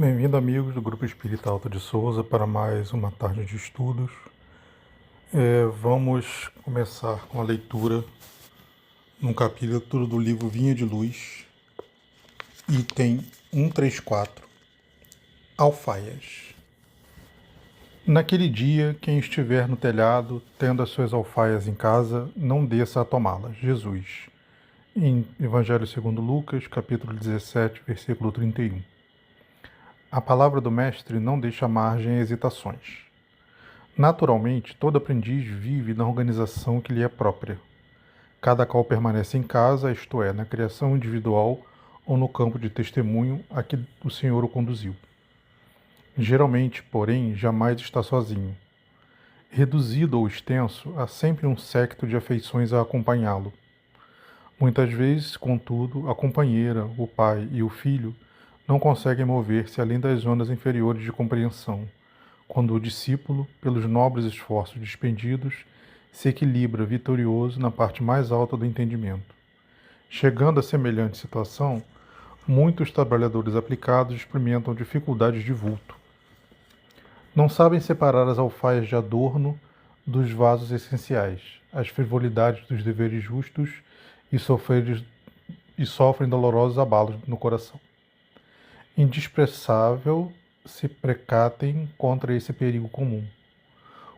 Bem-vindo, amigos do Grupo Espírita Alto de Souza, para mais uma tarde de estudos. Vamos começar com a leitura num capítulo do livro Vinha de Luz, item 134, Alfaias. Naquele dia, quem estiver no telhado, tendo as suas alfaias em casa, não desça a tomá-las. Jesus. Em Evangelho segundo Lucas, capítulo 17, versículo 31. A palavra do Mestre não deixa margem a hesitações. Naturalmente, todo aprendiz vive na organização que lhe é própria. Cada qual permanece em casa, isto é, na criação individual ou no campo de testemunho a que o Senhor o conduziu. Geralmente, porém, jamais está sozinho. Reduzido ou extenso, há sempre um séquito de afeições a acompanhá-lo. Muitas vezes, contudo, a companheira, o pai e o filho não conseguem mover-se além das zonas inferiores de compreensão, quando o discípulo, pelos nobres esforços despendidos, se equilibra vitorioso na parte mais alta do entendimento. Chegando a semelhante situação, muitos trabalhadores aplicados experimentam dificuldades de vulto. Não sabem separar as alfaias de adorno dos vasos essenciais, as frivolidades dos deveres justos e sofrem dolorosos abalos no coração. Indispensável se precatem contra esse perigo comum.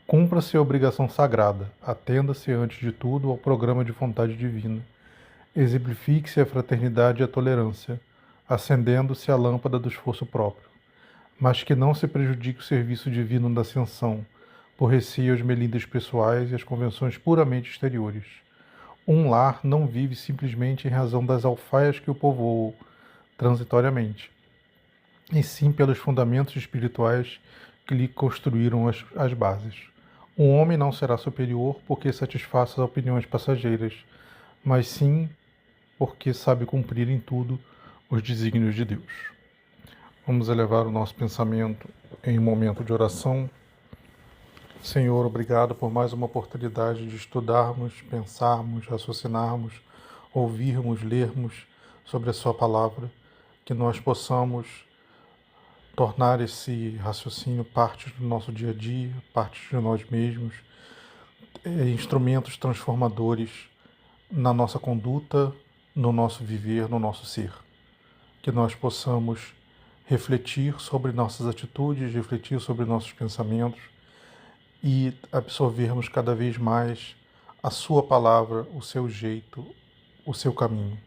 Cumpra-se a obrigação sagrada, atenda-se antes de tudo ao programa de vontade divina. Exemplifique-se a fraternidade e a tolerância, acendendo-se a lâmpada do esforço próprio. Mas que não se prejudique o serviço divino da ascensão, por receio aos melindres pessoais e às convenções puramente exteriores. Um lar não vive simplesmente em razão das alfaias que o povoam transitoriamente, e sim pelos fundamentos espirituais que lhe construíram as bases. Um homem não será superior porque satisfaça as opiniões passageiras, mas sim porque sabe cumprir em tudo os desígnios de Deus. Vamos elevar o nosso pensamento em um momento de oração. Senhor, obrigado por mais uma oportunidade de estudarmos, pensarmos, raciocinarmos, ouvirmos, lermos sobre a Sua palavra, que nós possamos tornar esse raciocínio parte do nosso dia a dia, parte de nós mesmos, instrumentos transformadores na nossa conduta, no nosso viver, no nosso ser. Que nós possamos refletir sobre nossas atitudes, refletir sobre nossos pensamentos e absorvermos cada vez mais a Sua palavra, o seu jeito, o seu caminho.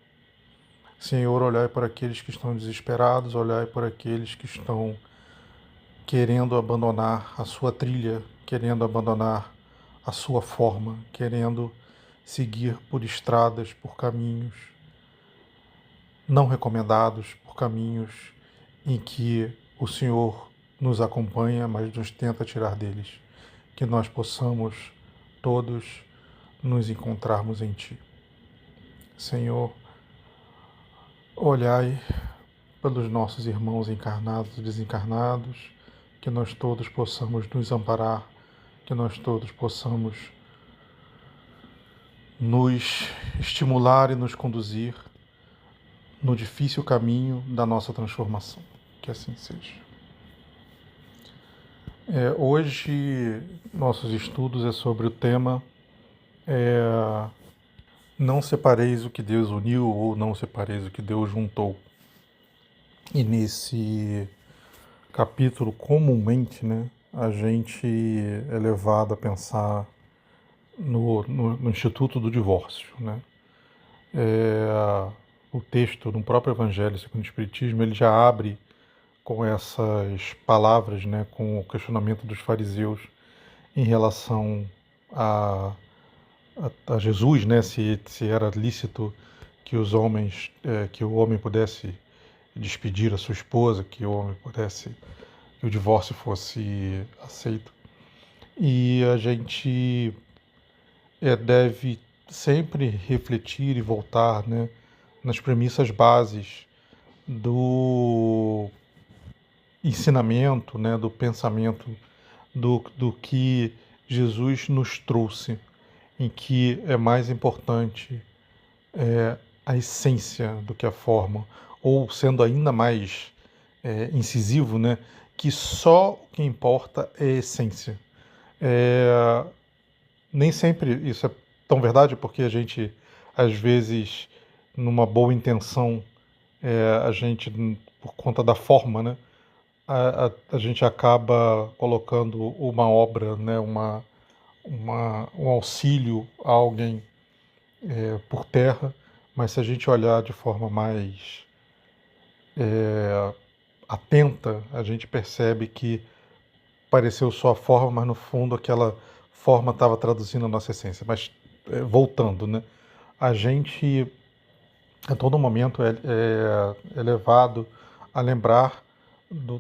Senhor, olhai por aqueles que estão desesperados, olhai por aqueles que estão querendo abandonar a sua trilha, querendo abandonar a sua forma, querendo seguir por estradas, por caminhos não recomendados, por caminhos em que o Senhor nos acompanha, mas nos tenta tirar deles. Que nós possamos todos nos encontrarmos em Ti. Senhor, olhai pelos nossos irmãos encarnados e desencarnados, que nós todos possamos nos amparar, que nós todos possamos nos estimular e nos conduzir no difícil caminho da nossa transformação. Que assim seja. Hoje, nossos estudos é sobre o tema não separeis o que Deus uniu ou não separeis o que Deus juntou. E nesse capítulo, comumente, a gente é levado a pensar no Instituto do Divórcio. O texto, no próprio Evangelho segundo o Espiritismo, ele já abre com essas palavras, com o questionamento dos fariseus em relação a Jesus, se era lícito que os homens, que o homem pudesse despedir a sua esposa, que o divórcio fosse aceito. E a gente deve sempre refletir e voltar, nas premissas bases do ensinamento, do pensamento, do que Jesus nos trouxe, em que é mais importante a essência do que a forma, ou sendo ainda mais incisivo, né, que só o que importa é a essência. É, nem sempre isso é tão verdade, porque a gente, às vezes, numa boa intenção, a gente, por conta da forma, né, a gente acaba colocando uma obra, né, um auxílio a alguém por terra, mas se a gente olhar de forma mais atenta, a gente percebe que pareceu só a forma, mas no fundo aquela forma estava traduzindo a nossa essência. Mas voltando, né? A gente a todo momento é levado a lembrar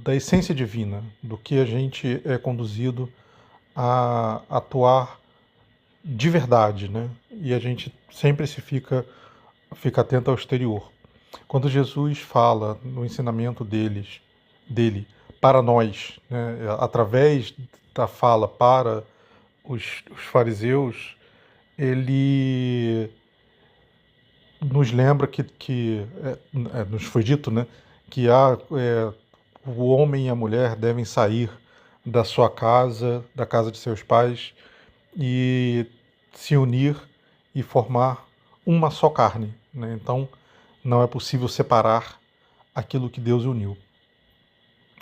da essência divina, do que a gente é conduzido a atuar de verdade, né? E a gente sempre fica atento ao exterior. Quando Jesus fala no ensinamento dele para nós, né, através da fala para os fariseus, ele nos lembra que nos foi dito, né, que o homem e a mulher devem sair da sua casa, da casa de seus pais, e se unir e formar uma só carne, né? Então, não é possível separar aquilo que Deus uniu.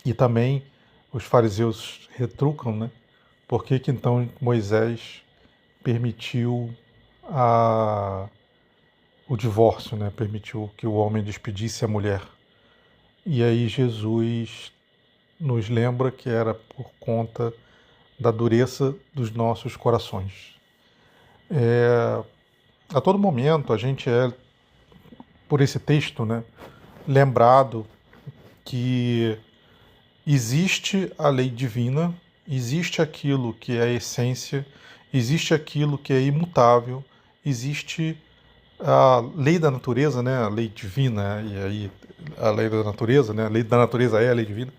E também os fariseus retrucam, né? Por que que então Moisés permitiu a, o divórcio, né? Permitiu que o homem despedisse a mulher. E aí Jesus nos lembra que era por conta da dureza dos nossos corações. A todo momento a gente por esse texto, né, lembrado que existe a lei divina, existe aquilo que é a essência, existe aquilo que é imutável, existe a lei da natureza, né, a lei divina, e aí a lei da natureza, né, a lei da natureza é a lei divina,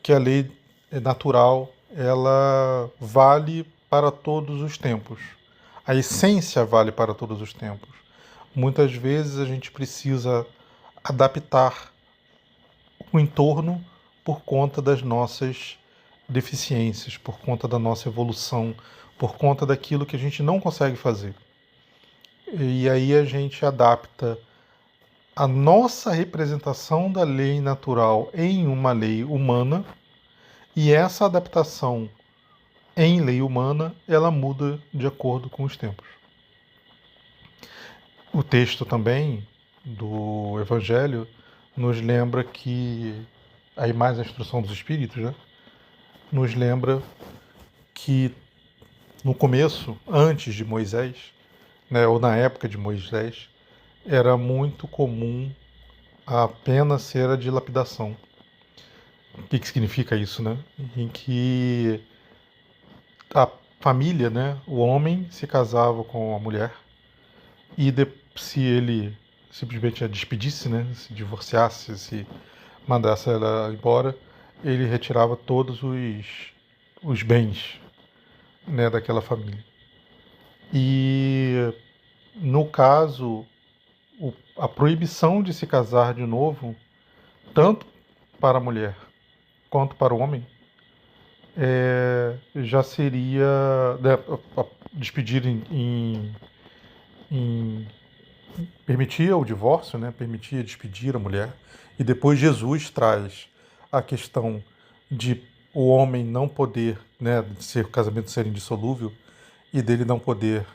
que a lei natural, ela vale para todos os tempos. A essência vale para todos os tempos. Muitas vezes a gente precisa adaptar o entorno por conta das nossas deficiências, por conta da nossa evolução, por conta daquilo que a gente não consegue fazer. E aí a gente adapta a nossa representação da lei natural em uma lei humana, e essa adaptação em lei humana, ela muda de acordo com os tempos. O texto também do Evangelho nos lembra que, aí mais a instrução dos Espíritos, né, nos lembra que no começo, antes de Moisés, né, ou na época de Moisés, era muito comum a pena ser a de lapidação. O que significa isso, né? Em que a família, né, o homem se casava com a mulher e se ele simplesmente a despedisse, né, se divorciasse, se mandasse ela embora, ele retirava todos os bens, né, daquela família. E no caso, a proibição de se casar de novo, tanto para a mulher quanto para o homem, já seria, né, despedir em permitia o divórcio, né, permitia despedir a mulher, e depois Jesus traz a questão de o homem não poder, né, ser o casamento ser indissolúvel e dele não poder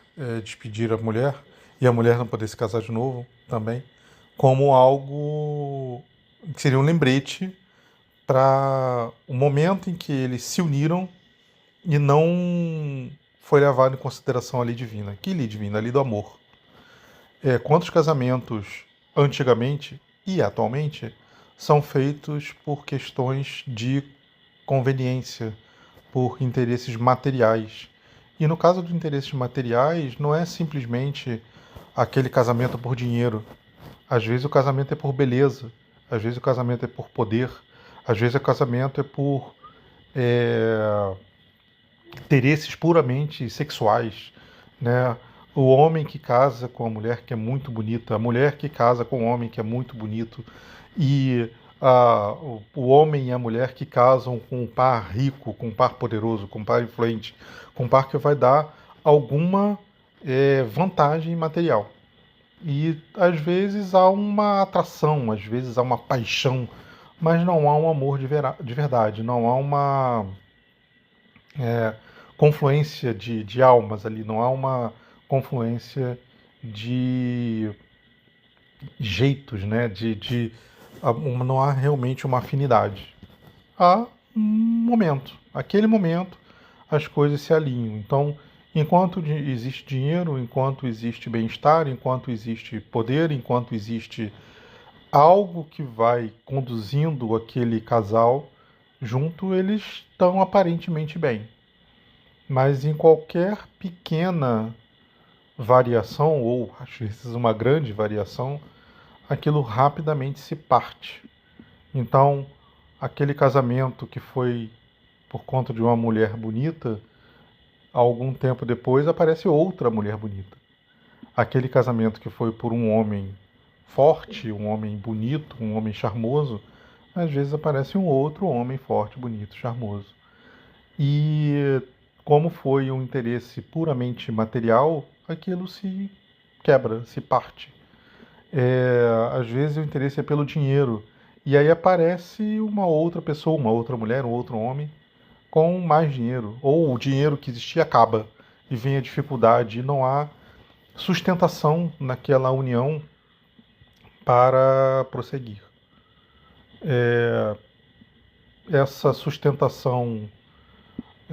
despedir a mulher e a mulher não poder se casar de novo também, como algo que seria um lembrete para o momento em que eles se uniram e não foi levado em consideração a lei divina. Que lei divina? A lei do amor. Quantos casamentos antigamente e atualmente são feitos por questões de conveniência, por interesses materiais. E no caso dos interesses materiais, não é simplesmente aquele casamento por dinheiro. Às vezes o casamento é por beleza, às vezes o casamento é por poder, às vezes o casamento é por interesses puramente sexuais, né? O homem que casa com a mulher que é muito bonita, a mulher que casa com o homem que é muito bonito, e o homem e a mulher que casam com um par rico, com um par poderoso, com um par influente, com um par que vai dar alguma vantagem material. E às vezes há uma atração, às vezes há uma paixão, mas não há um amor de verdade, não há uma confluência de almas ali, não há uma confluência de jeitos, né? Não há realmente uma afinidade. Há um momento, aquele momento as coisas se alinham. Então, enquanto existe dinheiro, enquanto existe bem-estar, enquanto existe poder, enquanto existe algo que vai conduzindo aquele casal junto, eles estão aparentemente bem. Mas em qualquer pequena variação, ou às vezes uma grande variação, aquilo rapidamente se parte. Então, aquele casamento que foi por conta de uma mulher bonita, algum tempo depois aparece outra mulher bonita. Aquele casamento que foi por um homem forte, um homem bonito, um homem charmoso, às vezes aparece um outro homem forte, bonito, charmoso. E como foi um interesse puramente material, aquilo se quebra, se parte. Às vezes o interesse é pelo dinheiro. E aí aparece uma outra pessoa, uma outra mulher, um outro homem, com mais dinheiro. Ou o dinheiro que existia acaba e vem a dificuldade e não há sustentação naquela união para prosseguir. Essa sustentação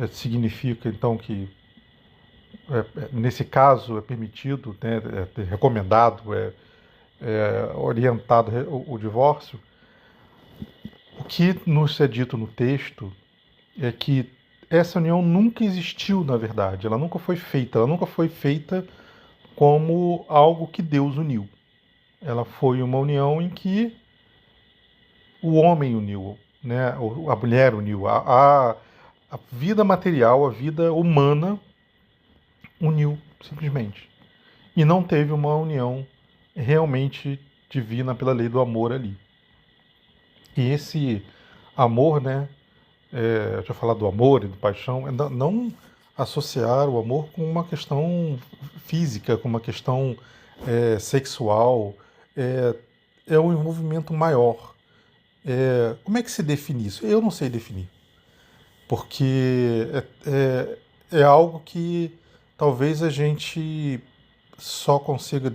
significa então que nesse caso é permitido, né, é recomendado, orientado o divórcio. O que nos é dito no texto é que essa união nunca existiu, na verdade. Ela nunca foi feita. Ela nunca foi feita como algo que Deus uniu. Ela foi uma união em que o homem uniu, né? A mulher uniu. A vida material, a vida humana uniu, simplesmente. E não teve uma união realmente divina pela lei do amor ali. E esse amor, né? Eu tinha falado do amor e do paixão, não associar o amor com uma questão física, com uma questão sexual, é um envolvimento maior. Como é que se define isso? Eu não sei definir, porque é algo que talvez a gente só consiga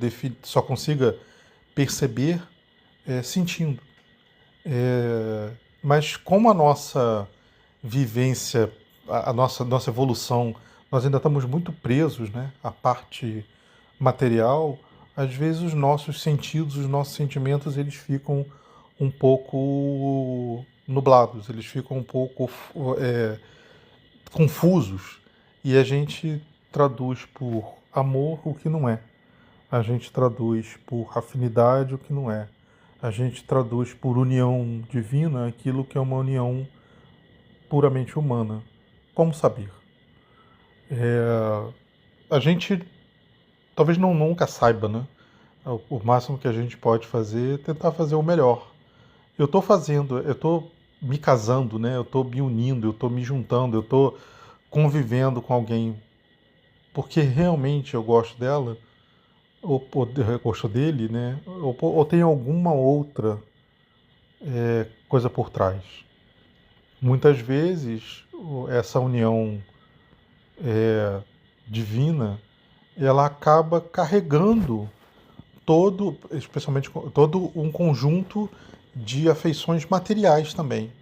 perceber sentindo. Mas como a nossa vivência, a nossa evolução, nós ainda estamos muito presos, né, à parte material, às vezes os nossos sentidos, os nossos sentimentos, eles ficam um pouco nublados, eles ficam um pouco confusos e a gente traduz por amor o que não é. A gente traduz por afinidade o que não é. A gente traduz por união divina aquilo que é uma união puramente humana. Como saber? A gente talvez não nunca saiba, né? O máximo que a gente pode fazer é tentar fazer o melhor. Eu estou fazendo, eu estou me casando, né? Eu estou me unindo, eu estou me juntando, eu estou convivendo com alguém porque realmente eu gosto dela, ou eu gosto dele, né? Ou tem alguma outra coisa por trás. Muitas vezes essa união divina, ela acaba carregando especialmente todo um conjunto de afeições materiais também.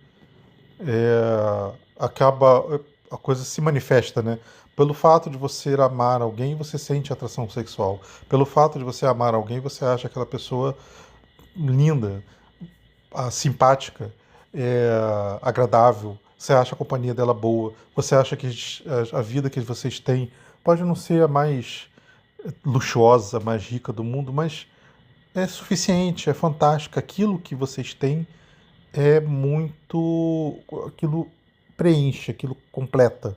A coisa se manifesta, né? Pelo fato de você amar alguém, você sente atração sexual. Pelo fato de você amar alguém, você acha aquela pessoa linda, simpática, agradável. Você acha a companhia dela boa. Você acha que a vida que vocês têm pode não ser a mais luxuosa, mais rica do mundo, mas é suficiente, é fantástica. Aquilo que vocês têm é muito. Aquilo preenche, aquilo completa.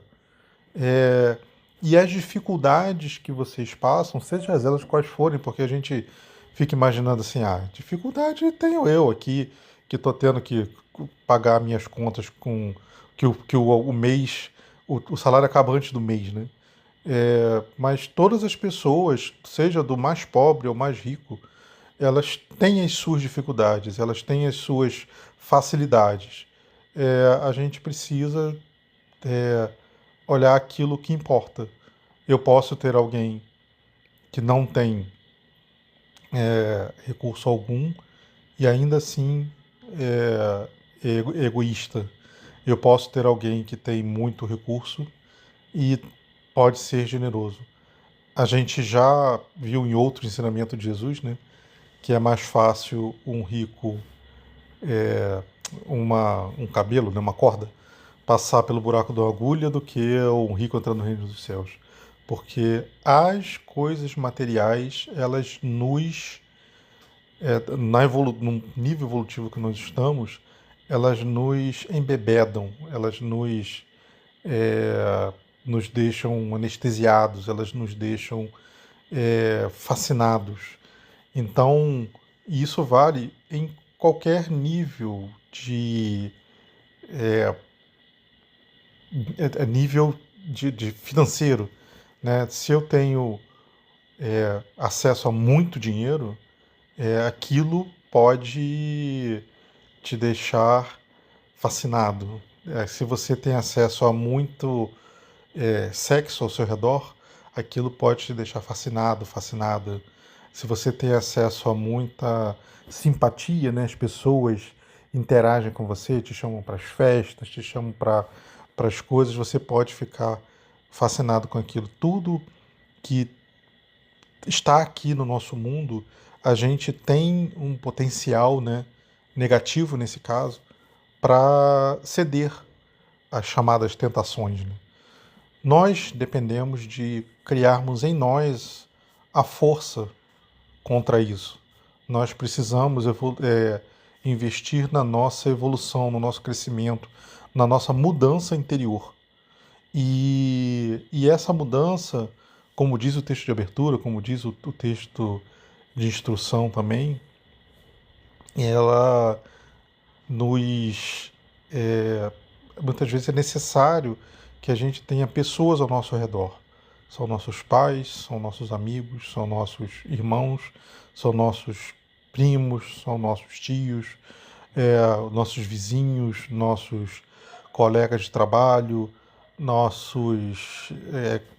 E as dificuldades que vocês passam, seja elas quais forem, porque a gente fica imaginando assim, dificuldade tenho eu aqui, que estou tendo que pagar minhas contas com o mês, o salário acaba antes do mês, né? Mas todas as pessoas, seja do mais pobre ou mais rico, elas têm as suas dificuldades, elas têm as suas facilidades. A gente precisa olhar aquilo que importa. Eu posso ter alguém que não tem recurso algum e ainda assim egoísta. Eu posso ter alguém que tem muito recurso e pode ser generoso. A gente já viu em outro ensinamento de Jesus, né, que é mais fácil um rico, um cabelo, né, uma corda, passar pelo buraco da agulha do que um rico entrar no reino dos céus. Porque as coisas materiais, elas nos, no nível evolutivo que nós estamos, elas nos embebedam, elas nos deixam anestesiados, elas nos deixam fascinados. Então, isso vale em qualquer nível nível de financeiro, né? Se eu tenho acesso a muito dinheiro, aquilo pode te deixar fascinado. Se você tem acesso a muito sexo ao seu redor, aquilo pode te deixar fascinado, fascinada. Se você tem acesso a muita simpatia, né? As pessoas interagem com você, te chamam para as festas, te chamam para as coisas, você pode ficar fascinado com aquilo. Tudo que está aqui no nosso mundo, a gente tem um potencial, né, negativo nesse caso, para ceder às chamadas tentações, né? Nós dependemos de criarmos em nós a força contra isso. Nós precisamos investir na nossa evolução, no nosso crescimento, na nossa mudança interior. E essa mudança, como diz o texto de abertura, como diz o texto de instrução também, ela nos. Muitas vezes é necessário que a gente tenha pessoas ao nosso redor. São nossos pais, são nossos amigos, são nossos irmãos, são nossos primos, são nossos tios, nossos vizinhos, nossos colegas de trabalho,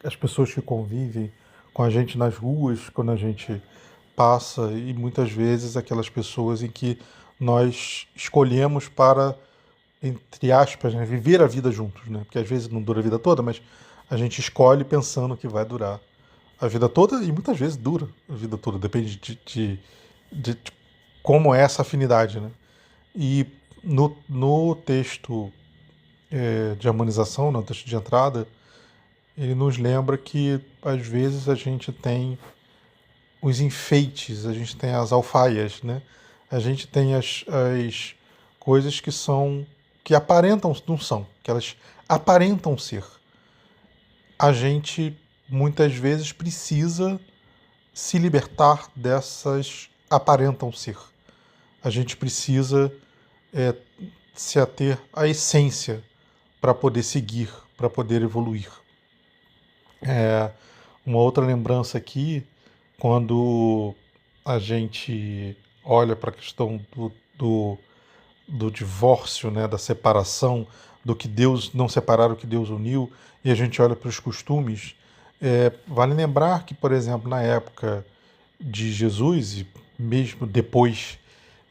as pessoas que convivem com a gente nas ruas, quando a gente passa, e muitas vezes aquelas pessoas em que nós escolhemos para, entre aspas, né, viver a vida juntos, né? Porque às vezes não dura a vida toda, mas a gente escolhe pensando que vai durar a vida toda e muitas vezes dura a vida toda, depende de como é essa afinidade, né? E no texto de harmonização, no texto de entrada, ele nos lembra que às vezes a gente tem os enfeites, a gente tem as alfaias, né? A gente tem as coisas que aparentam, não são, que elas aparentam ser. A gente muitas vezes precisa se libertar dessas aparentam ser. A gente precisa se ater à essência para poder seguir, para poder evoluir. Uma outra lembrança aqui, quando a gente olha para a questão do divórcio, né, da separação, do que Deus não separar, o que Deus uniu, e a gente olha para os costumes, vale lembrar que, por exemplo, na época de Jesus, e mesmo depois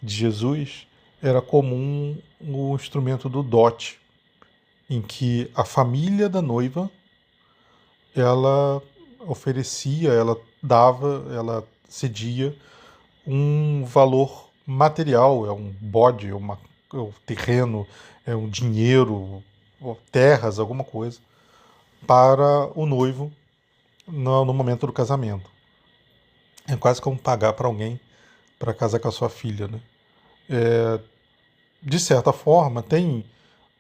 de Jesus, era comum o instrumento do dote, em que a família da noiva ela oferecia, ela dava, ela cedia um valor material, é um bode, é um terreno, é um dinheiro, ou terras, alguma coisa, para o noivo no momento do casamento. É quase como pagar para alguém para casar com a sua filha, né? De certa forma, tem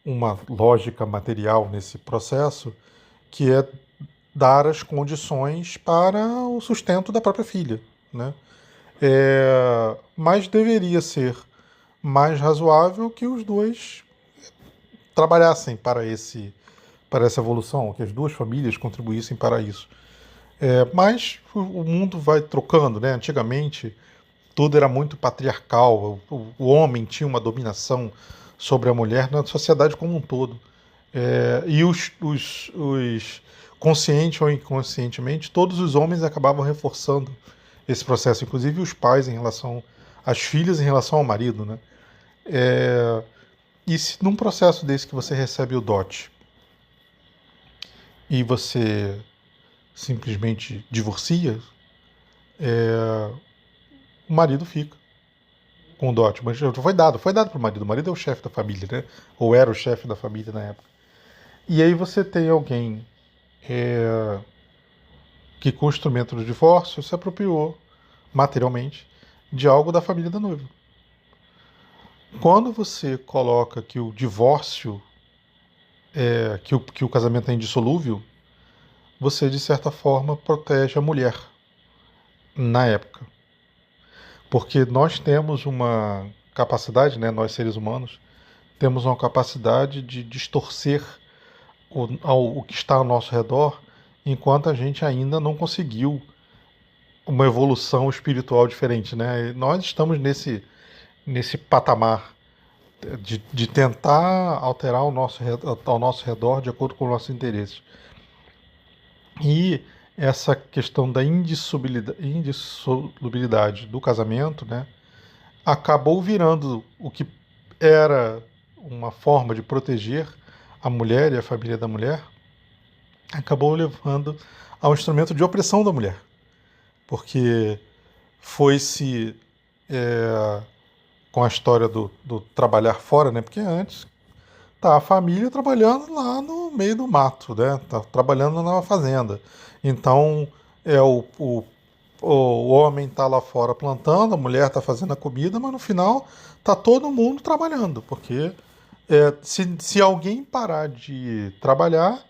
uma lógica material nesse processo que é dar as condições para o sustento da própria filha, né? Mas deveria ser mais razoável que os dois trabalhassem para essa evolução, que as duas famílias contribuíssem para isso. Mas o mundo vai trocando, né? Antigamente tudo era muito patriarcal, o homem tinha uma dominação sobre a mulher na sociedade como um todo. E os consciente ou inconscientemente, todos os homens acabavam reforçando esse processo, inclusive os pais em relação às filhas em relação ao marido, né? E se num processo desse que você recebe o dote e você simplesmente divorcia, o marido fica com o dote. Mas foi dado para o marido. O marido é o chefe da família, né? Ou era o chefe da família na época. E aí você tem alguém que, com o instrumento do divórcio, se apropriou materialmente de algo da família da noiva. Quando você coloca que o divórcio, que o casamento é indissolúvel, você, de certa forma, protege a mulher na época. Porque nós temos uma capacidade, né, nós seres humanos, temos uma capacidade de distorcer o que está ao nosso redor, enquanto a gente ainda não conseguiu uma evolução espiritual diferente, né? Nós estamos nesse patamar de tentar alterar ao nosso redor de acordo com os nossos interesses. E essa questão da indissolubilidade do casamento, né, acabou virando o que era uma forma de proteger a mulher e a família da mulher, acabou levando ao instrumento de opressão da mulher. Porque foi-se com a história do trabalhar fora, né? Porque antes tá a família trabalhando lá no meio do mato, né? Tá trabalhando na fazenda. Então o homem tá lá fora plantando, a mulher tá fazendo a comida, mas no final tá todo mundo trabalhando, porque se alguém parar de trabalhar,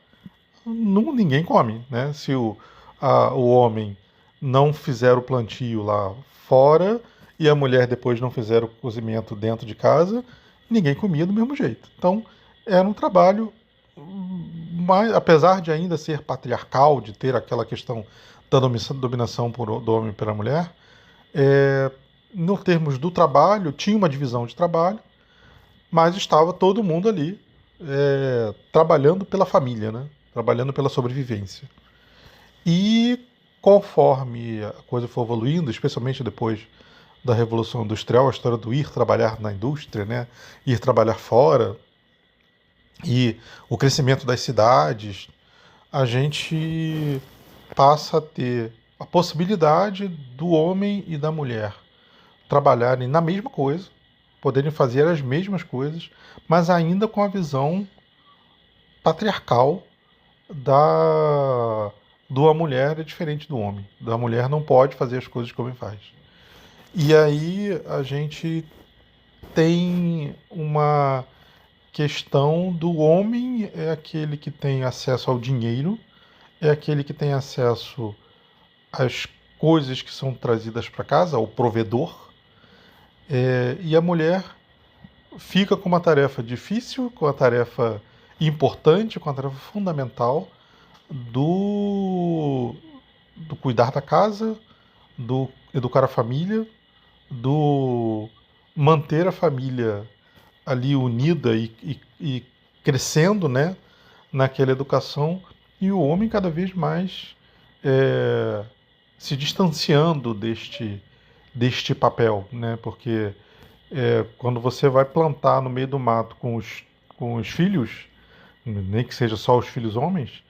ninguém come, né? Se o homem não fizer o plantio lá fora e a mulher depois não fizer o cozimento dentro de casa, ninguém comia do mesmo jeito. Então, era um trabalho, mas apesar de ainda ser patriarcal, de ter aquela questão da dominação do homem pela mulher, no termos do trabalho, tinha uma divisão de trabalho, mas estava todo mundo ali trabalhando pela família, né? Trabalhando pela sobrevivência. E conforme a coisa foi evoluindo, especialmente depois da Revolução Industrial, a história do ir trabalhar na indústria, né? Ir trabalhar fora, e o crescimento das cidades, a gente passa a ter a possibilidade do homem e da mulher trabalharem na mesma coisa, poderem fazer as mesmas coisas, mas ainda com a visão patriarcal do a mulher é diferente do homem. Da mulher não pode fazer as coisas que o homem faz. E aí a gente tem uma questão do homem é aquele que tem acesso ao dinheiro, é aquele que tem acesso às coisas que são trazidas para casa, ao provedor, e a mulher fica com uma tarefa difícil, com uma tarefa importante, com uma tarefa fundamental do cuidar da casa, do educar a família, do manter a família ali unida e crescendo, né, naquela educação, e o homem cada vez mais se distanciando deste papel, né, porque quando você vai plantar no meio do mato com os filhos, nem que seja só os filhos homens,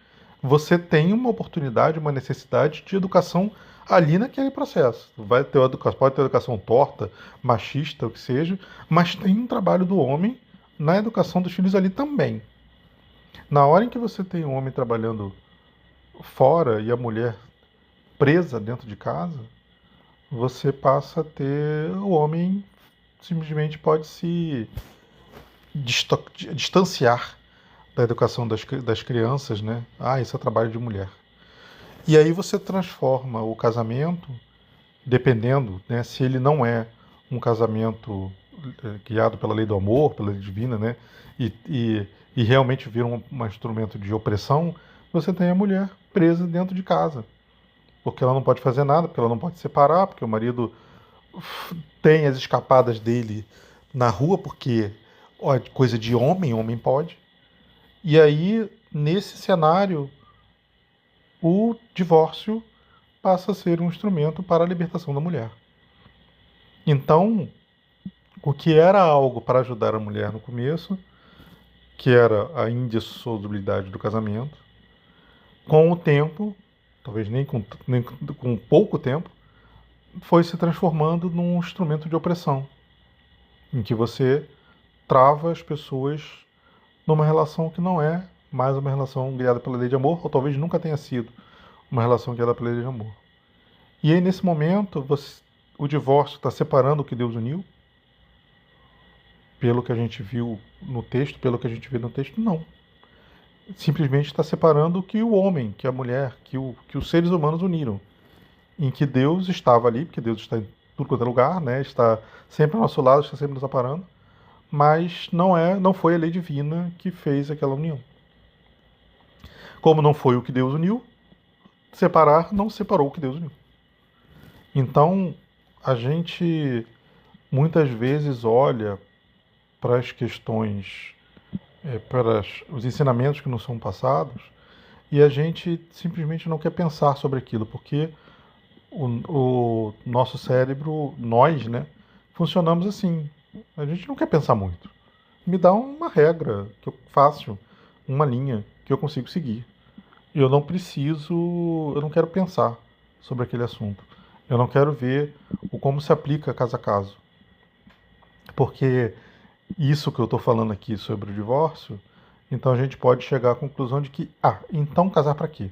você tem uma oportunidade, uma necessidade de educação ali naquele processo. Pode ter educação torta, machista, o que seja, mas tem um trabalho do homem na educação dos filhos ali também. Na hora em que você tem um homem trabalhando fora e a mulher presa dentro de casa, você passa a ter o homem simplesmente pode se distanciar da educação das crianças, né? Ah, isso é trabalho de mulher. E aí você transforma o casamento, dependendo, né, se ele não é um casamento guiado pela lei do amor, pela lei divina, né? E realmente vira um instrumento de opressão, você tem a mulher presa dentro de casa. Porque ela não pode fazer nada, porque ela não pode separar, porque o marido tem as escapadas dele na rua, porque ó, coisa de homem, homem pode. E aí, nesse cenário, o divórcio passa a ser um instrumento para a libertação da mulher. Então, o que era algo para ajudar a mulher no começo, que era a indissolubilidade do casamento, com o tempo, talvez nem com pouco tempo, foi se transformando num instrumento de opressão, em que você trava as pessoas numa relação que não é mais uma relação guiada pela lei de amor, ou talvez nunca tenha sido uma relação guiada pela lei de amor. E aí, nesse momento, o divórcio está separando o que Deus uniu, pelo que a gente viu no texto, pelo que a gente vê no texto, não. Simplesmente está separando o que o homem, que a mulher, que os seres humanos uniram. Em que Deus estava ali, porque Deus está em tudo quanto é lugar, né? Está sempre ao nosso lado, está sempre nos amparando, mas não foi a lei divina que fez aquela união. Como não foi o que Deus uniu, separar não separou o que Deus uniu. Então, a gente muitas vezes olha para as questões, para os ensinamentos que nos são passados, e a gente simplesmente não quer pensar sobre aquilo, porque o nosso cérebro, nós, né, funcionamos assim. A gente não quer pensar muito. Me dá uma regra que eu faço, uma linha que eu consigo seguir. Eu eu não quero pensar sobre aquele assunto. Eu não quero ver o como se aplica caso a caso. Porque isso que eu estou falando aqui sobre o divórcio, então a gente pode chegar à conclusão de que, então casar para quê?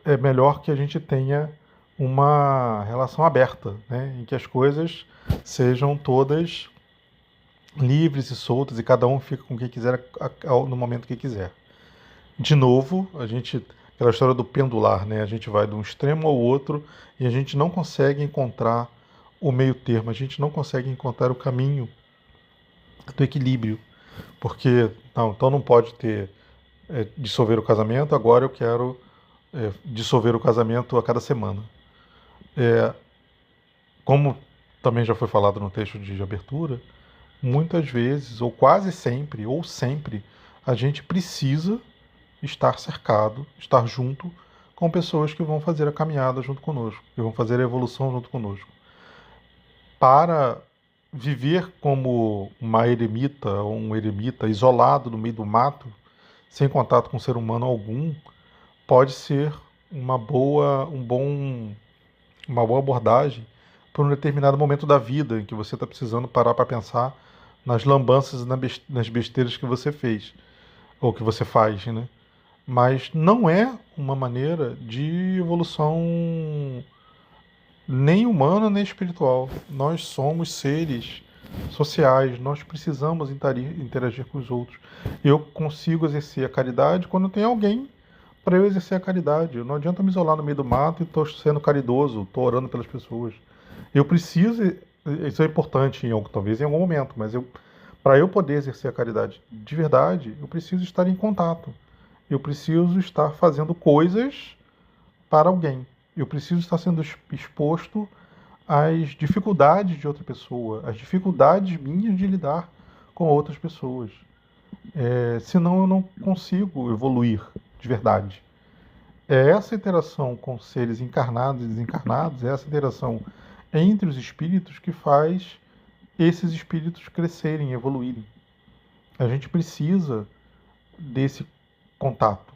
É melhor que a gente tenha uma relação aberta, né, em que as coisas sejam todas livres e soltas e cada um fica com o que quiser no momento que quiser. De novo, aquela história do pendular, né? A gente vai de um extremo ao outro e a gente não consegue encontrar o meio termo, a gente não consegue encontrar o caminho do equilíbrio, porque então não pode ter dissolver o casamento, agora eu quero dissolver o casamento a cada semana. Como também já foi falado no texto de abertura, muitas vezes, ou quase sempre, ou sempre, a gente precisa estar cercado, estar junto com pessoas que vão fazer a caminhada junto conosco, que vão fazer a evolução junto conosco. Para viver como uma eremita ou um eremita isolado no meio do mato, sem contato com ser humano algum, pode ser uma boa abordagem para um determinado momento da vida em que você está precisando parar para pensar nas lambanças e nas besteiras que você fez, ou que você faz, né? Mas não é uma maneira de evolução nem humana nem espiritual. Nós somos seres sociais, nós precisamos interagir com os outros. Eu consigo exercer a caridade quando tem alguém para eu exercer a caridade. Não adianta me isolar no meio do mato e estou sendo caridoso, estou orando pelas pessoas. Eu preciso, isso é importante talvez em algum momento, mas para eu poder exercer a caridade de verdade, eu preciso estar em contato. Eu preciso estar fazendo coisas para alguém. Eu preciso estar sendo exposto às dificuldades de outra pessoa, às dificuldades minhas de lidar com outras pessoas. Senão eu não consigo evoluir de verdade. É essa interação com seres encarnados e desencarnados, é essa interação entre os espíritos que faz esses espíritos crescerem, evoluírem. A gente precisa desse contato.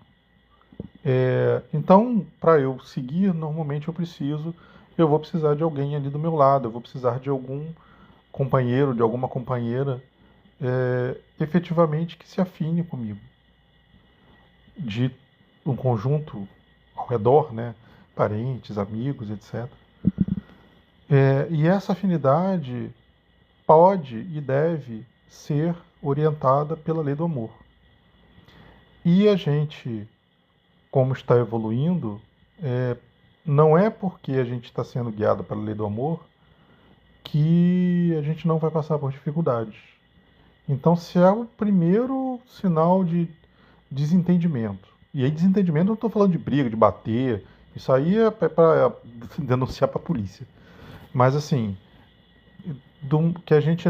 Então, para eu seguir, normalmente eu vou precisar de alguém ali do meu lado, eu vou precisar de algum companheiro, de alguma companheira, efetivamente que se afine comigo, de um conjunto ao redor, né? Parentes, amigos, etc. E essa afinidade pode e deve ser orientada pela lei do amor. E a gente, como está evoluindo, não é porque a gente está sendo guiado pela lei do amor que a gente não vai passar por dificuldades. Então, se é o primeiro sinal de desentendimento, e aí desentendimento eu não estou falando de briga, de bater, isso aí é para denunciar para a polícia. Mas assim, que a gente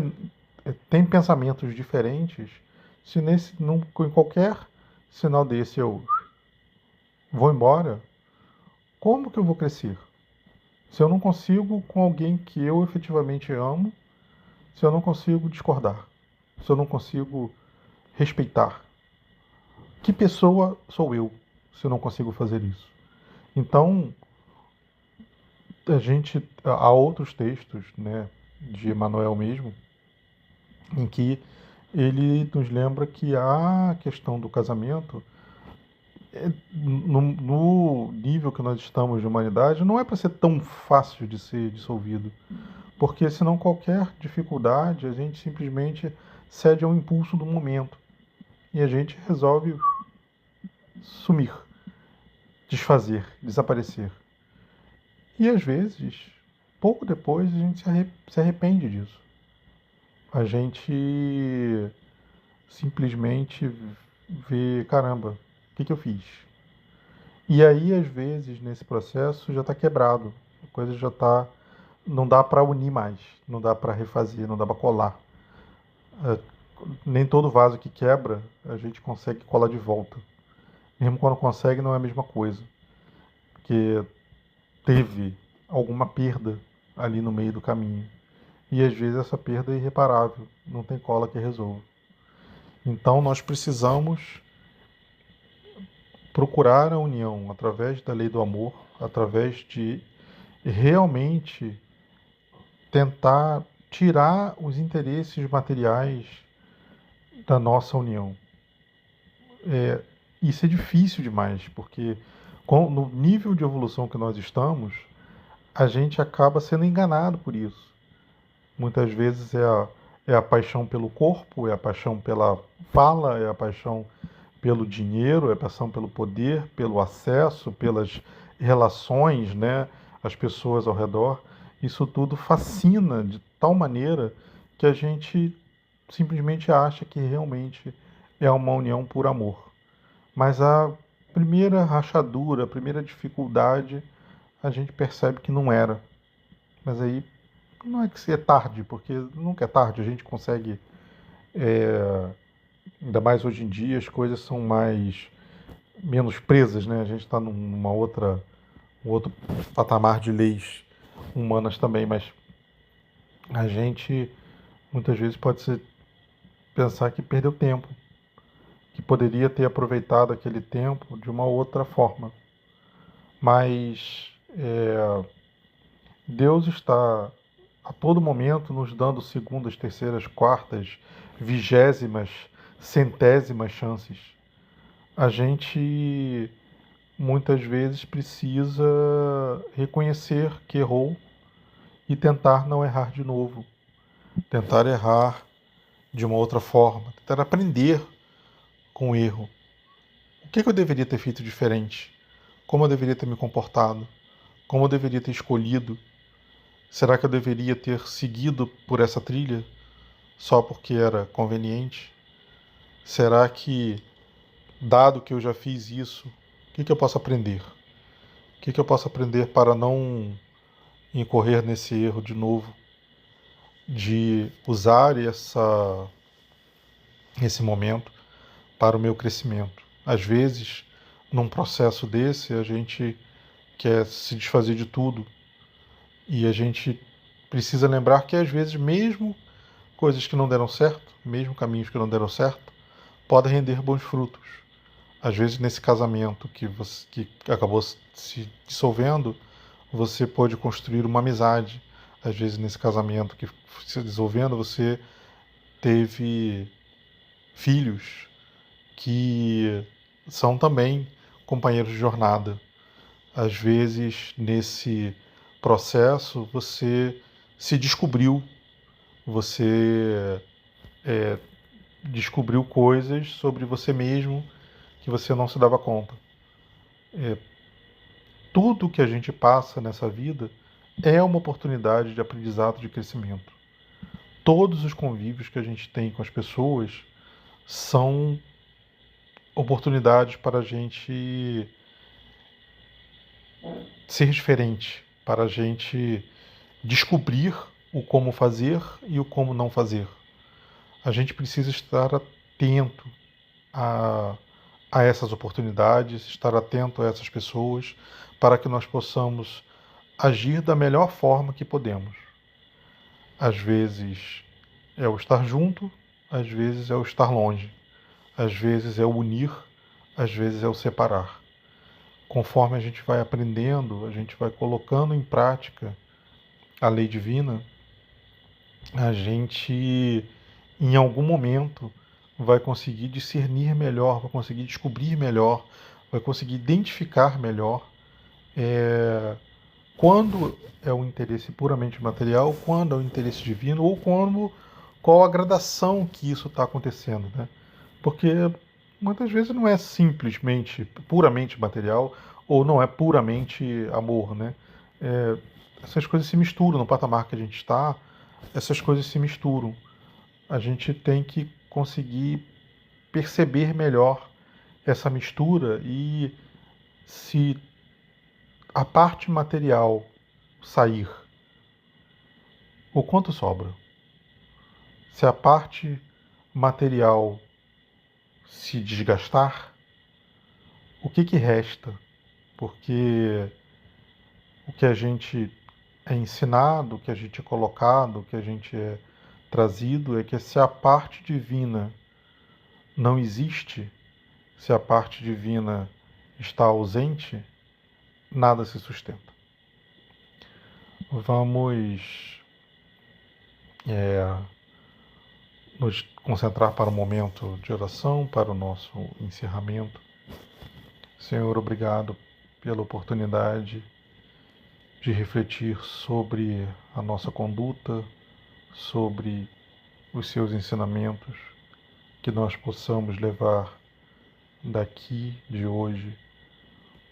tem pensamentos diferentes, se em qualquer sinal desse eu vou embora, como que eu vou crescer? Se eu não consigo com alguém que eu efetivamente amo, se eu não consigo discordar, se eu não consigo respeitar, que pessoa sou eu se eu não consigo fazer isso? Então, há outros textos, né, de Emmanuel mesmo, em que ele nos lembra que a questão do casamento, no nível que nós estamos de humanidade, não é para ser tão fácil de ser dissolvido, porque senão qualquer dificuldade a gente simplesmente cede ao impulso do momento e a gente resolve sumir, desfazer, desaparecer. E às vezes, pouco depois, a gente se arrepende disso. A gente simplesmente vê, caramba, o que eu fiz? E aí, às vezes, nesse processo já está quebrado, a coisa já está. Não dá para unir mais, não dá para refazer, não dá para colar. É, nem todo vaso que quebra a gente consegue colar de volta. Mesmo quando consegue, não é a mesma coisa, porque teve alguma perda ali no meio do caminho. E às vezes essa perda é irreparável, não tem cola que resolva. Então nós precisamos procurar a união através da lei do amor, através de realmente tentar tirar os interesses materiais da nossa união. Isso é difícil demais, porque no nível de evolução que nós estamos, a gente acaba sendo enganado por isso. Muitas vezes é a paixão pelo corpo, é a paixão pela fala, é a paixão pelo dinheiro, é a paixão pelo poder, pelo acesso, pelas relações, né? As pessoas ao redor. Isso tudo fascina de tal maneira que a gente simplesmente acha que realmente é uma união por amor. Mas a primeira rachadura, a primeira dificuldade, a gente percebe que não era. Mas aí não é que é tarde, porque nunca é tarde, a gente consegue, ainda mais hoje em dia, as coisas são menos presas, né? A gente está um outro patamar de leis humanas também, mas a gente muitas vezes pensar que perdeu tempo, que poderia ter aproveitado aquele tempo de uma outra forma. Mas Deus está a todo momento nos dando segundas, terceiras, quartas, vigésimas, centésimas chances. A gente muitas vezes precisa reconhecer que errou e tentar não errar de novo, tentar errar de uma outra forma, tentar aprender com o erro. O que eu deveria ter feito diferente? Como eu deveria ter me comportado? Como eu deveria ter escolhido? Será que eu deveria ter seguido por essa trilha só porque era conveniente? Será que, dado que eu já fiz isso, o que eu posso aprender? O que eu posso aprender para não incorrer nesse erro de novo? De usar esse momento para o meu crescimento. Às vezes, num processo desse, a gente quer se desfazer de tudo e a gente precisa lembrar que às vezes mesmo coisas que não deram certo, mesmo caminhos que não deram certo, podem render bons frutos. Às vezes nesse casamento que acabou se dissolvendo, você pode construir uma amizade. Às vezes nesse casamento que se dissolvendo, você teve filhos que são também companheiros de jornada. Às vezes nesse processo você se descobriu, você descobriu coisas sobre você mesmo que você não se dava conta. Tudo que a gente passa nessa vida é uma oportunidade de aprendizado, de crescimento. Todos os convívios que a gente tem com as pessoas são oportunidades para a gente ser diferente, para a gente descobrir o como fazer e o como não fazer. A gente precisa estar atento a, a essas oportunidades, estar atento a essas pessoas, para que nós possamos agir da melhor forma que podemos. Às vezes é o estar junto, às vezes é o estar longe, às vezes é o unir, às vezes é o separar. Conforme a gente vai aprendendo, a gente vai colocando em prática a lei divina, a gente, em algum momento, vai conseguir discernir melhor, vai conseguir descobrir melhor, vai conseguir identificar melhor quando é o interesse puramente material, quando é o interesse divino, ou qual a gradação que isso está acontecendo, né? Porque muitas vezes não é simplesmente puramente material ou não é puramente amor, né? É, essas coisas se misturam no patamar que a gente está, essas coisas se misturam. A gente tem que conseguir perceber melhor essa mistura e se a parte material sair, o quanto sobra? Se a parte material se desgastar, o que resta? Porque o que a gente é ensinado, o que a gente é colocado, o que a gente é trazido é que se a parte divina não existe, se a parte divina está ausente, nada se sustenta. Vamos nos concentrar para o momento de oração, para o nosso encerramento. Senhor, obrigado pela oportunidade de refletir sobre a nossa conduta, sobre os seus ensinamentos, que nós possamos levar daqui, de hoje,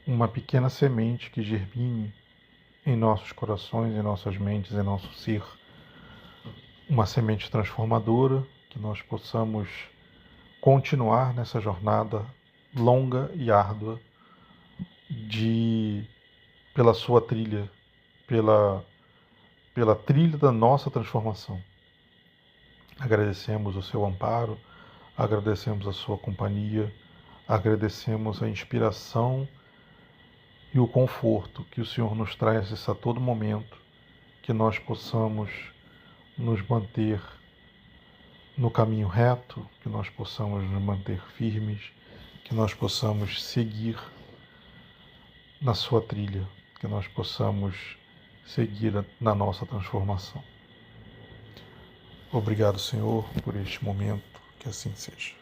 uma pequena semente que germine em nossos corações, em nossas mentes, em nosso ser, uma semente transformadora, que nós possamos continuar nessa jornada longa e árdua de pela sua trilha, pela trilha da nossa transformação. Agradecemos o seu amparo, agradecemos a sua companhia, agradecemos a inspiração e o conforto que o Senhor nos traz a todo momento, que nós possamos nos manter no caminho reto, que nós possamos nos manter firmes, que nós possamos seguir na sua trilha, que nós possamos seguir na nossa transformação. Obrigado, Senhor, por este momento, que assim seja.